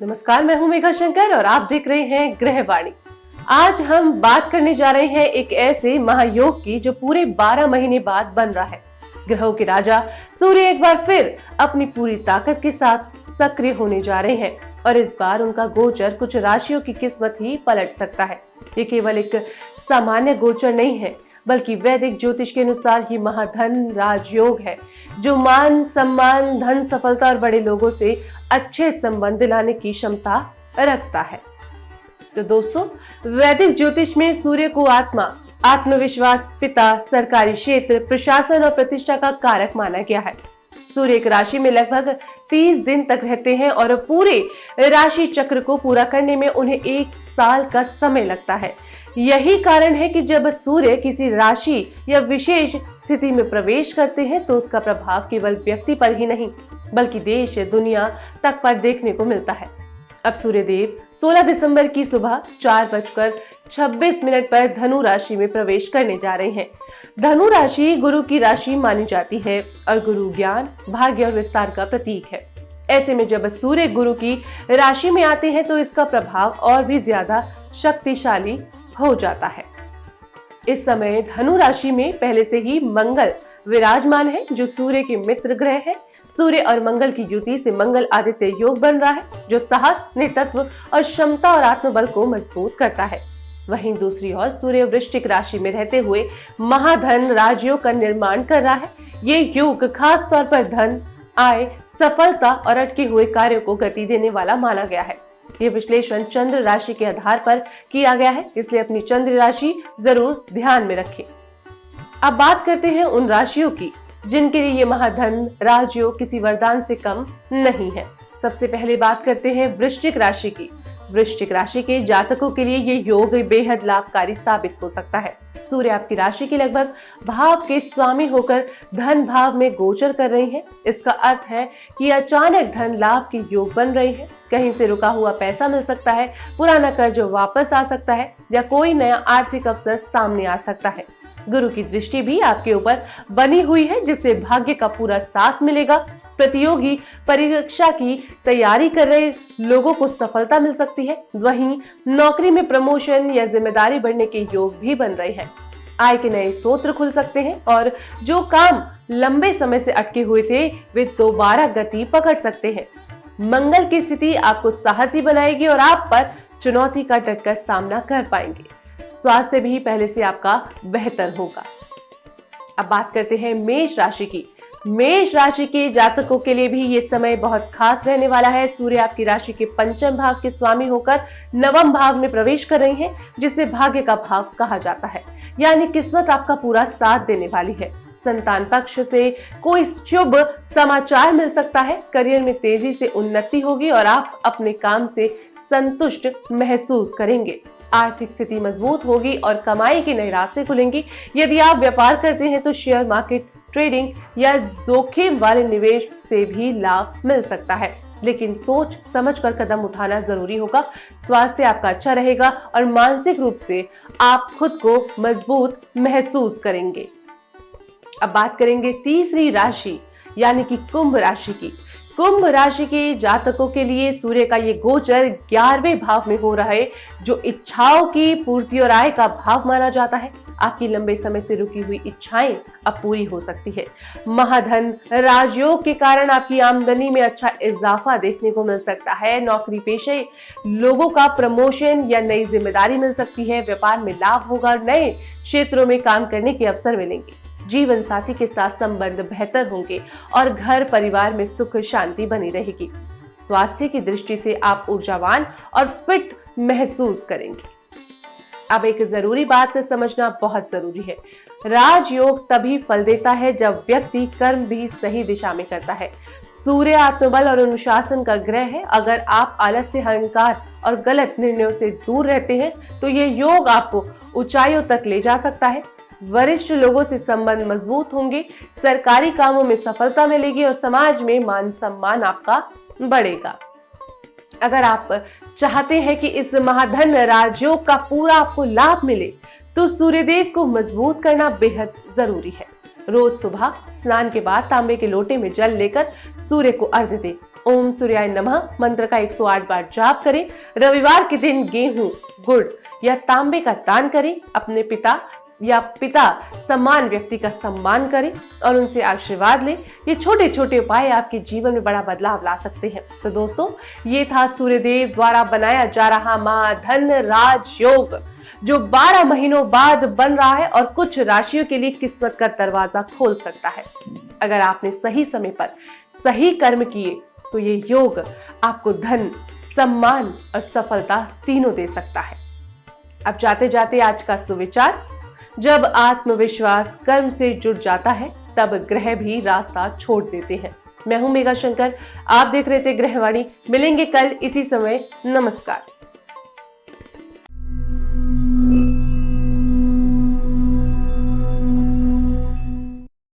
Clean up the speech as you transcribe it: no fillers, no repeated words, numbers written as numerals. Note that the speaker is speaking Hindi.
नमस्कार, मैं हूं मेघा शंकर और आप देख रहे हैं ग्रहवाणी। आज हम बात करने जा रहे हैं एक ऐसे महायोग की जो पूरे 12 महीने बाद बन रहा है। ग्रहों के राजा सूर्य एक बार फिर अपनी पूरी ताकत के साथ सक्रिय होने जा रहे हैं और इस बार उनका गोचर कुछ राशियों की किस्मत ही पलट सकता है। ये केवल एक सामान्य गोचर नहीं है, बल्कि वैदिक ज्योतिष के अनुसार ये महाधन राजयोग है जो मान सम्मान, धन, सफलता और बड़े लोगों से अच्छे संबंध लाने की क्षमता रखता है। तो दोस्तों, वैदिक ज्योतिष में सूर्य को आत्मा, आत्मविश्वास, पिता, सरकारी क्षेत्र, प्रशासन और प्रतिष्ठा का कारक माना गया है। सूर्य एक राशि में लगभग 30 दिन तक रहते हैं और पूरे राशि चक्र को पूरा करने में उन्हें 1 साल का समय लगता है। यही कारण है कि जब सूर्य किसी राशि या विशेष स्थिति में प्रवेश करते हैं तो उसका प्रभाव केवल व्यक्ति पर ही नहीं बल्कि देश, दुनिया तक पर देखने को मिलता है। अब सूर्यदेव 16 दिसंबर की सुबह 4:26 पर धनु राशि में प्रवेश करने जा रहे हैं। धनु राशि गुरु की राशि मानी जाती है और गुरु ज्ञान, भाग्य और विस्तार का प्रतीक है। ऐसे में जब सूर्य गुरु की राशि में आते हैं तो इसका प्रभाव और भी ज्यादा शक्तिशाली हो जाता है। इस समय धनु राशि में पहले से ही मंगल विराजमान है जो सूर्य के मित्र ग्रह है। सूर्य और मंगल की युति से मंगल आदित्य योग बन रहा है जो साहस, नेतृत्व और क्षमता और आत्मबल को मजबूत करता है। वहीं दूसरी ओर सूर्य वृश्चिक राशि में रहते हुए महाधन राजयोग का निर्माण कर रहा है। ये योग खास तौर पर धन, आय, सफलता और अटके हुए कार्यों को गति देने वाला माना गया है। ये विश्लेषण चंद्र राशि के आधार पर किया गया है, इसलिए अपनी चंद्र राशि जरूर ध्यान में रखें। अब बात करते हैं उन राशियों की जिनके लिए ये महाधन राजयोग किसी वरदान से कम नहीं है। सबसे पहले बात करते हैं वृश्चिक राशि की। वृश्चिक राशि के जातकों के लिए ये योग बेहद लाभकारी साबित हो सकता है। सूर्य आपकी राशि के लगभग भाव के स्वामी होकर धन भाव में गोचर कर रहे हैं। इसका अर्थ है कि अचानक धन लाभ के योग बन रहे हैं। कहीं से रुका हुआ पैसा मिल सकता है, पुराना कर्ज वापस आ सकता है या कोई नया आर्थिक अवसर सामने आ सकता है। गुरु की दृष्टि भी आपके ऊपर बनी हुई है जिससे भाग्य का पूरा साथ मिलेगा। प्रतियोगी परीक्षा की तैयारी कर रहे लोगों को सफलता मिल सकती है। वहीं नौकरी में प्रमोशन या जिम्मेदारी बढ़ने के योग भी बन रहे हैं। आय के नए स्रोत खुल सकते हैं और जो काम लंबे समय से अटके हुए थे वे दोबारा गति पकड़ सकते हैं। मंगल की स्थिति आपको साहसी बनाएगी और आप पर चुनौती का डटकर सामना कर पाएंगे। स्वास्थ्य भी पहले से आपका बेहतर होगा। अब बात करते हैं मेष राशि की। मेष राशि के जातकों के लिए भी ये समय बहुत खास रहने वाला है। सूर्य आपकी राशि के पंचम भाव के स्वामी होकर नवम भाव में प्रवेश कर रहे हैं जिसे भाग्य का भाव कहा जाता है, यानी किस्मत आपका पूरा साथ देने वाली है। संतान पक्ष से कोई शुभ समाचार मिल सकता है। करियर में तेजी से उन्नति होगी और आप अपने काम से संतुष्ट महसूस करेंगे। आर्थिक स्थिति मजबूत होगी और कमाई के नए रास्ते खुलेंगे। यदि आप व्यापार करते हैं तो शेयर मार्केट, ट्रेडिंग या जोखिम वाले निवेश से भी लाभ मिल सकता है, लेकिन सोच समझकर कदम उठाना जरूरी होगा। स्वास्थ्य आपका अच्छा रहेगा और मानसिक रूप से आप खुद को मजबूत महसूस करेंगे। अब बात करेंगे तीसरी राशि यानी कि कुंभ राशि की। कुंभ राशि के जातकों के लिए सूर्य का ये गोचर 11वें भाव में हो रहा है जो इच्छाओं की पूर्ति और आय का भाव माना जाता है। आपकी लंबे समय से रुकी हुई इच्छाएं अब पूरी हो सकती है। महाधन राजयोग के कारण आपकी आमदनी में अच्छा इजाफा देखने को मिल सकता है। नौकरी पेशे लोगों का प्रमोशन या नई जिम्मेदारी मिल सकती है। व्यापार में लाभ होगा और नए क्षेत्रों में काम करने के अवसर मिलेंगे। जीवन साथी के साथ संबंध बेहतर होंगे और घर परिवार में सुख शांति बनी रहेगी। स्वास्थ्य की दृष्टि से आप ऊर्जावान और फिट महसूस करेंगे। अब एक जरूरी बात समझना बहुत जरूरी है। राजयोग तभी फल देता है जब व्यक्ति कर्म भी सही दिशा में करता है। सूर्य आत्मबल और अनुशासन का ग्रह है। अगर आप आलस्य, अहंकार और गलत निर्णयों से दूर रहते हैं तो ये योग आपको ऊंचाइयों तक ले जा सकता है। वरिष्ठ लोगों से संबंध मजबूत होंगे, सरकारी कामों में सफलता मिलेगी और समाज में मान सम्मान आपका बढ़ेगा। अगर आप चाहते हैं कि इस महाधन राजयोग का पूरा आपको लाभ मिले तो सूर्यदेव को मजबूत करना बेहद जरूरी है। रोज सुबह स्नान के बाद तांबे के लोटे में जल लेकर सूर्य को अर्घ्य दें। ओम सूर्याय नमः मंत्र का 108 बार जाप करें। रविवार के दिन गेहूं, गुड़ या तांबे का दान करें। अपने पिता समान व्यक्ति का सम्मान करें और उनसे आशीर्वाद लें। ये छोटे छोटे उपाय आपके जीवन में बड़ा बदलाव ला सकते हैं। तो दोस्तों, ये था सूर्यदेव द्वारा बनाया जा रहा महाधन राज योग, जो 12 महीनों बाद बन रहा है और कुछ राशियों के लिए किस्मत का दरवाजा खोल सकता है। अगर आपने सही समय पर सही कर्म किए तो ये योग आपको धन, सम्मान और सफलता तीनों दे सकता है। अब जाते जाते आज का सुविचार, जब आत्मविश्वास कर्म से जुड़ जाता है तब ग्रह भी रास्ता छोड़ देते हैं। मैं हूं मेघा शंकर, आप देख रहे थे ग्रहवाणी। मिलेंगे कल इसी समय। नमस्कार।